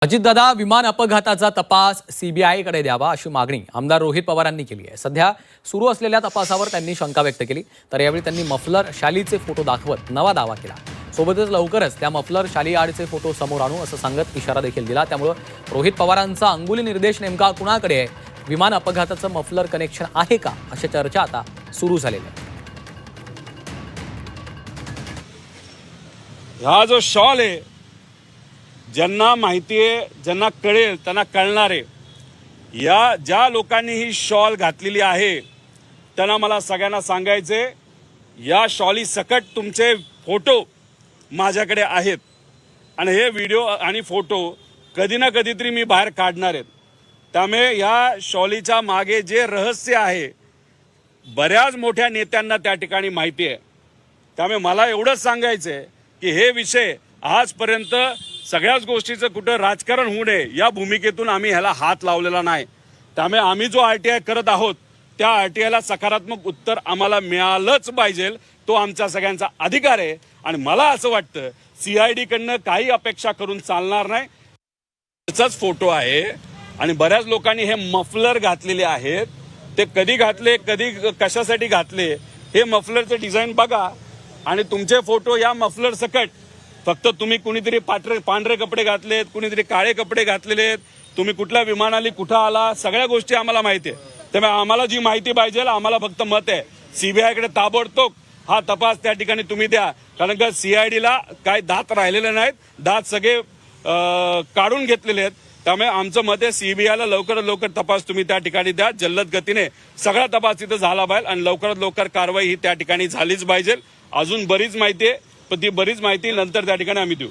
अजितदादा, विमान अपघाताचा तपास सीबीआयकडे द्यावा अशी मागणी आमदार रोहित पवारांनी केली आहे। सध्या सुरू असलेल्या तपासावर त्यांनी शंका व्यक्त केली, तर यावेळी त्यांनी मफलर शालीचे फोटो दाखवत नवा दावा केला। सोबतच लवकरच त्या मफलर शाली आडचे फोटो समोर आणू असं सांगत इशारा देखील दिला। त्यामुळे रोहित पवारांचा अंगुली निर्देश नेमका कुणाकडे आहे, विमान अपघाताचं मफलर कनेक्शन आहे का, अशी चर्चा आता सुरू झालेली आहे। हा जो शॉल आहे, ज्यांना माहिती आहे, ज्यांना कळेल त्यांना कळणार आहे। या ज्या लोकांनी ही शॉल घातलेली आहे त्यांना मला सगळ्यांना सांगायचे, या शॉली सकट तुमचे फोटो माझ्याकडे आहेत आणि हे व्हिडिओ आणि फोटो कधी ना कधीतरी मी बाहेर काढणार आहे। त्यामुळे या शॉलीच्या मागे जे रहस्य आहे बऱ्याच मोठ्या नेत्यांना त्या ठिकाणी माहिती आहे। त्यामुळे मला एवढंच सांगायचं आहे की हे विषय आजपर्यंत सगळ्याच गोष्टीचं कुठं राजकारण होऊ नये या भूमिकेतून आम्ही ह्याला हात लावलेला नाही। त्यामुळे आम्ही जो आरटीआय करत आहोत त्या आरटीआयला सकारात्मक उत्तर आम्हाला मिळालंच पाहिजे, तो आमचा सगळ्यांचा अधिकार आहे। आणि मला असं वाटतं सीआयडी कडनं काही अपेक्षा करून चालणार नाही। त्याचाच फोटो आहे आणि बऱ्याच लोकांनी हे मफलर घातलेले आहेत, ते कधी घातले, कधी कशासाठी घातले, हे मफलरचं डिझाईन बघा आणि तुमचे फोटो या मफलर सकट। फक्त तुम्ही कुणीतरी पांढरे कपडे घातलेत, कुणीतरी काळे कपडे घातलेले आहेत, तुम्ही कुठल्या विमानाने कुठं आला, सगळ्या गोष्टी आम्हाला माहिती आहे। त्यामुळे आम्हाला जी माहिती पाहिजे, आम्हाला फक्त मत आहे सीबीआयकडे ताबडतोब हा तपास त्या ठिकाणी तुम्ही द्या। कारण का सीआयडीला काय दात राहिलेले नाहीत, दात सगळे काढून घेतलेले आहेत। त्यामुळे आमचं मत आहे सीबीआयला लवकरात लवकर तपास तुम्ही त्या ठिकाणी द्या। जलद गतीने सगळा तपास तिथं झाला पाहिजे आणि लवकरात लवकर कारवाई ही त्या ठिकाणी झालीच पाहिजे। अजून बरीच माहिती आहे, पण ती बरीच माहिती नंतर त्या ठिकाणी आम्ही देऊ।